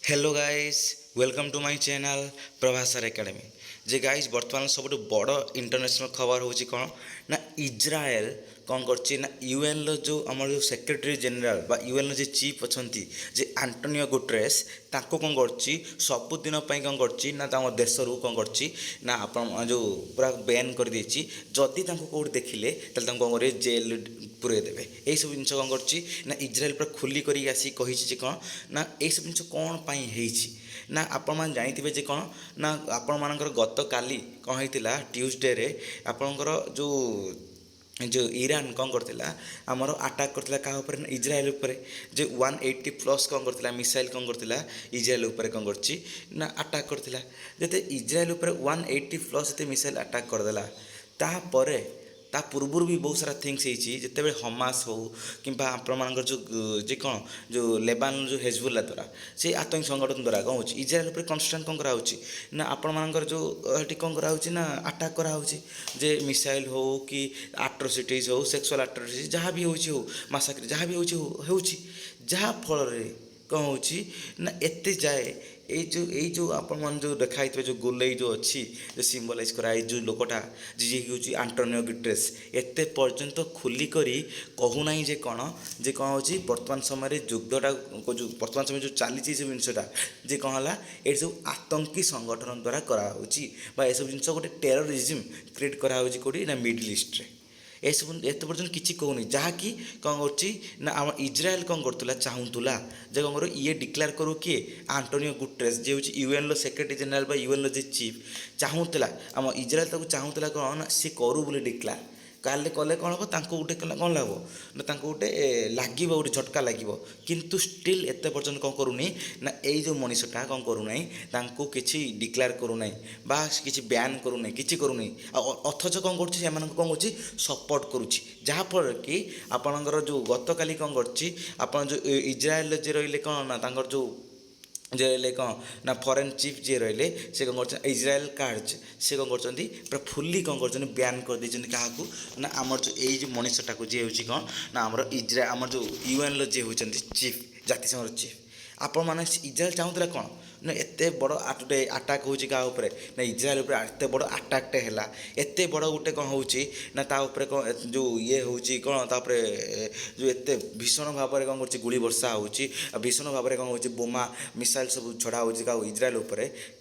Hello guys welcome to my channel Prabhasar academy जे guys बर्तमान सब बड़ इंटरनेशनल खबर हूँ कौन ना इज्राएल कौन करछि ना यूएन लो जो आमर जो सेक्रेटरी जनरल बा यूएन लो जे चीफ अछंती जे आंटोनियो गुटेरेस ताको कौन करछि सबुदिन पई कौन करछि ना ताम देश रु कौन करछि ना आपण जो पूरा बैन कर देछि जदि ताको कोड देखिले तले ताको कौन करे जेल पुरे देबे एई सब जिंस कौन करछि ना इज्राएल पूरा खुली करी आसी कहिछि जे कौन ना एई सब जिंस कौन पई हेछि ना आपण मान जानिथिबे जे कौन ना आपण मानकर गत काली कौन होइतिला ट्यूसडे रे आपणकर जो जो ईरान कौन करथिला हमर अटैक करथिला का ऊपर इज्राएल ऊपर जे 180 प्लस कौन करथिला मिसाइल कौन करथिला इज्राएल ऊपर कौन करछि ना अटैक करथिला जते इज्राएल ऊपर 180 प्लस ते मिसाइल अटैक करदेला ता परे ता पूर्व भी बहुत सारा थिंग्स जिते हमास हो कि जो जे कौन जो लेबान जो हेजबुल्ला द्वारा से आतंक संगठन द्वारा कौन हो इज्राएल पर कन्स्टांट कौन कराऊँ ना आपण जो ये कौन कराऊँ ना अटैक कराऊँ जे मिसाइल हो कि आट्रोसिटीज हो सेक्सुअल आट्रोसिटीज जहाँ भी हो मासाक्री जहाँ भी हो जहाँ फल कौन हो ना एते जाए जो आपण मन जो देखाई जो गोले जो अच्छी जो सिम्बलाइज कराई जो लोकटा जी हूँ आंटोनियो गुटेरेस एते पर्यंत खुली करी कहूना जे कौन हो बर्तमान समय युद्धटा जो बर्तमान समय जो चली जिनसा जे कौन है ये सब आतंकी संगठन द्वारा कराऊँगी सब जिन गोटे टेररिज्म क्रिएट कराऊँगी कौटी ना मिडिल ईस्ट रे एसबू एत पर्यटन किसी कहूनी जहाँकि कौन कर आम इज्राएल कौन करूला चाहूला जे कौन कर ये डिक्लेयर करू किए आंटोनियो गुटेरेस जे हूँ यूएन लो सेक्रेटरी जनरल यूएन लो जे चीफ चाहूला आम इज्राएल ताको चाहूला कौन सी करू बोली डिक्लेयर काले कले कौन हम गोटे कौन लाभ ना गोटे लगे गोटे झटका लगे किंतु स्टिल एत पर्यटन कौन करूनी ना यही जो मनीषटा कौन करूना किसी डिक्लेयर करूना बा किसी बैन करूना कि करूना अथच कौन कर कौन कर सपोर्ट करुच्ची जहाँफल कि आपणकर जो गत काली कौन कर जो इज्राएल जे रही कौन ना जो जे रही कौन ना फॉरेन चीफ जी रही से कौन कर इज्राएल कार्ड्स से कौन कर पूरा फुल्ली कौन कर बैन कर देते क्या ना आमर जो यही जो मनीषटा जी हूँ कौन ना आमर इज्राएल आमर जो यूएन लो जी होती चीफ जातिसंघर चीफ आपण मैंने इज्राएल चाहूला कौन ना एत बड़ आटाक हो ना इज्राएल एत बड़ आटाकटे है एत बड़ गोटे कौन हो ना कौन जो ये हूँ कौन तापर जो एत भीषण भाव में कौन कर गुड़ी वर्षा हो भीषण भाव में कौन हो बोमा मिसाइल सब छड़ा हो इज्राएल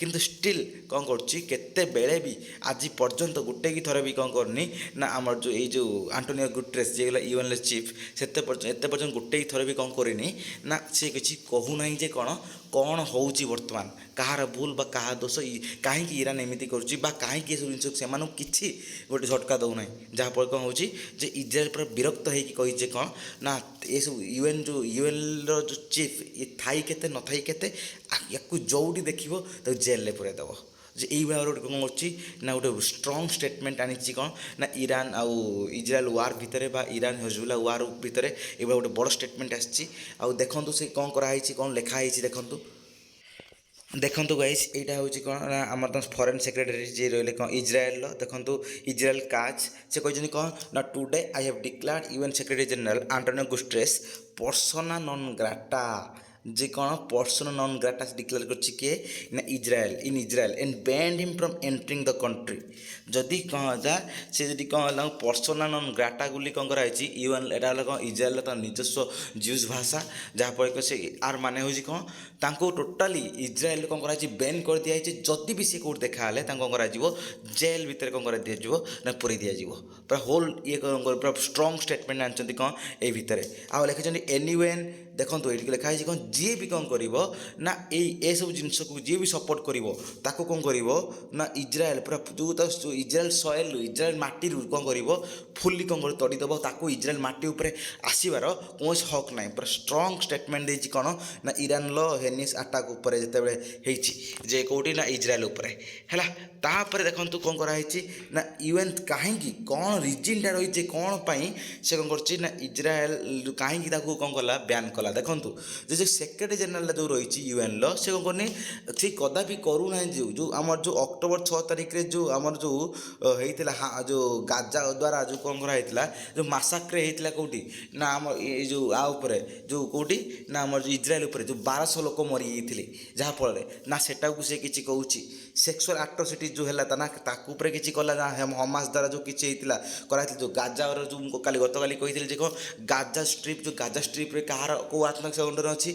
किंतु स्टिल कौन करते बेले भी आज पर्यंत गोटे की थर भी कौन करनी ना आमर जो ये जो आंटोनियो गुटेरेस जी गला यूएन चीफ एत पर्यटन गोटे ही थर भी कौन करनी ना सी किसी कहूना जे कौन हो बर्तमान कहार भूल बा कहा दोष कहीं ईरान एमती कहीं सब जिन से किसी गोटे झटका दौना जहाँफल कौन हो इज्राएल पूरा विरक्त होती कौन ना ये सब यूएन जो यूएन रो जो चीफ ये थाई केते न थाई केते या जोटी देख तो जेल पूरे दब जे यही भाव गोटे कौन कर गोटे स्ट्रंग स्टेटमेंट आनी कौन ना ईरान आउ इज्राएल वार भितर ईरान हेजबुल्ला वार भितर ये गोटे बड़ स्टेटमेंट आसी देखु से कौन कराई कौन लिखाई देखु देखो गाइस यहाँ हूँ कौन ना आम फॉरेन सेक्रेटरी जी रही कौन इज्राएल देखो इज्राएल काज से कहते कौन ना today I have declared UN secretary general Antonio Guterres persona non grata जे कौन पर्सन नॉन ग्राटा डिक्लेयर कर Israel in Israel and ban him from entering the country जदि कौन जा से जदि कौन पर्सना नॉन ग्राटा बोली कौन कराई यूएन एटा कौन इज्राएल निजस्व ज्यूज भाषा जहाँफल से आर माने हो कौन तांको टोटाली इज्राएल कौन कर बैन कर दिखाई जदि भी सी कौट देखा कौन कर जेल भितर कौन कर दिज्व ना पूरी दिज्व पूरा होल ये पूरा स्ट्रंग स्टेटमेंट आनी कौन ये भितर आउ लिखिं एनीवेन देखो ये लिखाई कौन जी भी कौन कर ना ये सब जिनस को जी भी सपोर्ट कर कौन कर ना इज्राएल पूरा जो इज्राएल सॉइल इज्राएल माटी कौन कर फुल्ली कौन कर तड़ीदेव ताको इज्राएल माटी उपर आसबार कौन हक ना पूरा स्ट्रंग स्टेटमेंट देती कौन ना ईरान लो हेनिस अटैक उपर जिते जे कौटी ना इज्राएल उपर है तापर देखो कौन कराई ना यूएन कहीं कौन रिजनटा रही कौन पाई से कौन कर इज्राएल कहीं कौन कला बैन कला कला देखु जो सेक्रेटरी जेनेल जो रही यूएन से कौन करनी से कदापि करूना जो आम जो अक्टोबर 6 तारिख में जो आम जो होता जो गाजा द्वारा जो कौन कराई जो मासाक्रे होता कौटी ना आम ये जो आउे जो कौटी ना आम इज्राएल जो 1200 लोक मरी जाते जहाँफल ना सेटा को सी किसी कहूँ सेक्सुअल आट्रोसिटी जो है ना ताकू किसी कला ना हमास द्वारा जो किसी कराई जो गाजा जो काली गत काली कही कौन गाजा स्ट्रिप जो गाजा स्ट्रिप्रे कहार कौ आत्मक संगठन अच्छी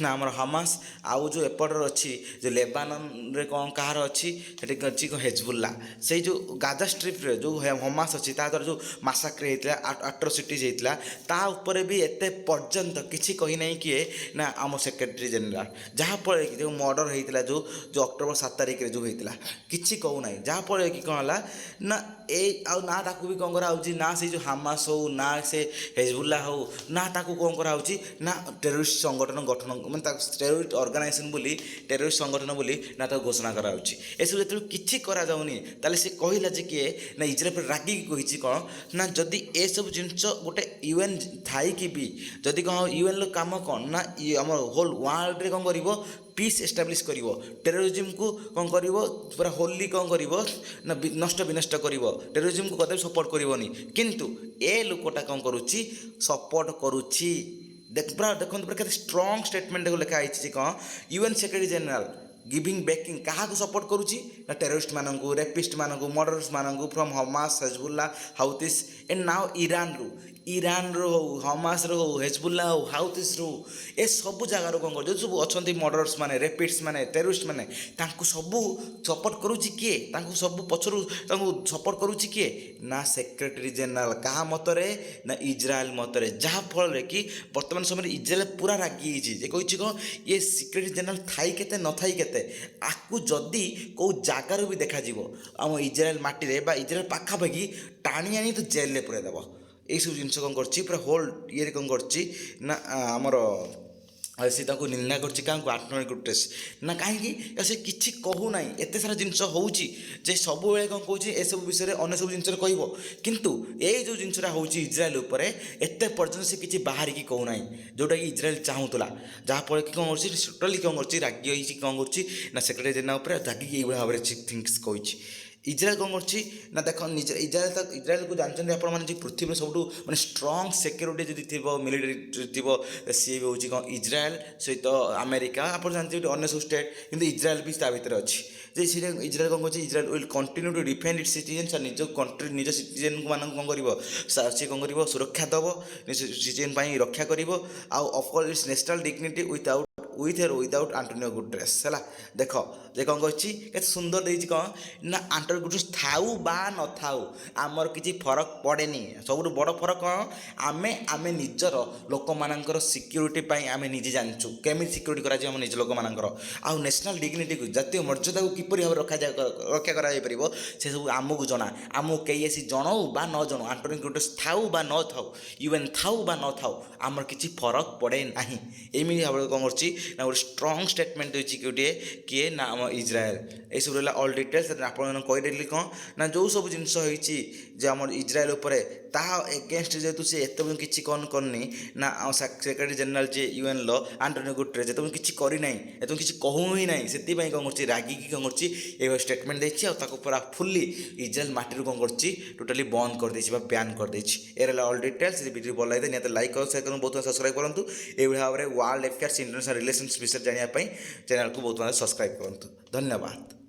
ना आम हमास आउ जो एपटर अच्छी जो लेबानन रे कौन कहार अच्छी से अच्छी हेजबुल्ला से जो गाजा स्ट्रिप्रे जो हमास अच्छी द्वारा जो मासाक्रे होता आट्रोसिटीज होता तापर भी एत पर्यंत किसी कही ना किए ना आम सेक्रेटरी जेनेल जहाँफल कि जो मर्डर होता जो जो अक्टोबर 7 तारिख में जो होता किसी कहूना जहाँफल कि कौन है ना ना ताकू भी कौन कराऊँ ना से जो हमास हो ना से हेजबुल्ला हो ना ताकू कौन कराऊँ ना टेरोरिस्ट संगठन गठन मैंने टेरोरिस्ट ऑर्गेनाइजेशन बोली टेरोरिस्ट संगठन बोली ना तो घोषणा कराऊँ एसବୁ जो किसी कराऊनी ताले से कहला जे किए ना इज्राएल पर रागिकी कही कौन ना जदि ए सब जिनस गोटे यूएन थाई भी जदि कौन यूएन काम कौन ना आम होल वर्ल्ड कौन कर पीस एस्टाब्लीश कर टेरोरिज्म को कौन कर पूरा होली कौन कर ना नष्ट विनष्ट कर टेरोरिज्म को कदम सपोर्ट करनी किंतु ए लोकटा कौन करुच्ची सपोर्ट करुच्ची पूरा देखो पूरा स्ट्रंग स्टेटमेंट लिखाई कौन UN secretary general giving backing क्या सपोर्ट करुच्ची ना टेरोरिस्ट मानू रेपिस्ट मानू मर्डरर्स मानू from Hamas Hezbollah Houthis and now Iran रो हमास रो हेजबुल्ला हो हाउथिस रो ए सब जगार कौन कर जो सब अच्छा मर्डरर्स माने रेपिस्ट माने टेरोरिस्ट माने सबू सपोर्ट करुच्ची किए सब पछरू सपोर्ट करुच्ची किए ना सेक्रेटरी जेनेल क्या मतरे ना इज्राएल मतरे जहाँफल कि बर्तमान समय इज्राएल पूरा रागी कही कौन ये सेक्रेटरी जेनेल थाई के न थाई के आकु जदि कौ जगार भी देखा आम इज्राएल माटी इज्राएल पाखापाखि टाणी आनी तो जेल में पुरेदेव यही सब जिन कौन कर होल ये कौन कर आमर सी निंदा कर आत्मनिक गुटेस ना कहीं से किसी कहूना एत सारा जिन होचे सब कौन कौन ए सब विषय में अन्य सब जिन कह किंतु ये जो जिनसा हो इज्राएल एत पर्यटन से किसी बाहर की कहूना जोटा कि इज्राएल चाहूला जहाँफल कि कौन कर टोटाली कौन कर रागी कौन कर सेक्रेटरी जेनेल रागिक ये भाव में थिंक्स कही इज्राएल कौन कर देख इज्राएल को जानते हैं आप पृथ्वी सब माने स्ट्रंग सिक्योरिटी जब थी मिलिटारी थी सी भी हूँ कौन इज्राएल सहित अमेरिका आप जानते हैं अन्य सब स्टेट कि इज्राएल भी ता भर अच्छी इज्राएल कौन कर Israel will continue to defend its citizen निज कंट्री निज सिटीजन मान कौन कर सी कौन कर सुरक्षा दब निज सिटीजन रक्षा कर of course it's national dignity without with और विदाउट आंटोनियो गुटेरेस है देख जे कौन कर सुंदर देती कौन ना आंटोनियो गुटेरेस थाऊ बा न थाऊ आमर किसी फरक पड़ेनी सब बड़ फरक कौन आमे आमे निजर लोक मानकर सिक्योरिटी आमे निजे जानचु केमी सिक्योरिटी करा आम निज लोक मानकर आउ नेशनल डिग्निटी को जातीय मर्यादा को किपरि भाव रक्षा करा से सब आमको जना आमको कई आसी जनाऊ बा न जनाऊ आंटोनियो गुटेरेस थाऊ बा न थाऊ यूएन थाऊ बा न थाऊ आमर किसी फरक पड़े ना एमती भाव में कौन कर ना गोटे स्ट्रंग स्टेटमेंट देती गोटे किए ना आम इज्राएल ये सब रहा ऑल डिटेल्स आपदेली कौन ना जो सब जिनस जो आम इज्राएल ता एगेन्स्ट जेहतु सी एत किसी कौन करनी ना सेक्रेटरी जेनेल जे यूएन आंटोनियो गुटेरेस जिते किसी करना एत किसी कहू ही ना से कौन कर रागिकी कौन कर स्टेटमेंट देखिए पूरा फुल्ली इज्राएल माटी कौन कर टोटाली बंद कर बैन कर ये रहा ऑल डिटेल्स वीडियो भल लगे निहत लाइक कर शेयर कर बहुत सब्सक्राइब करूँ ये भाव में वर्ल्ड अफेयर्स इंटरनेशनल रिलेशंस विषय जानापी चैनल को बहुत सब्सक्राइब करूँ धन्यवाद।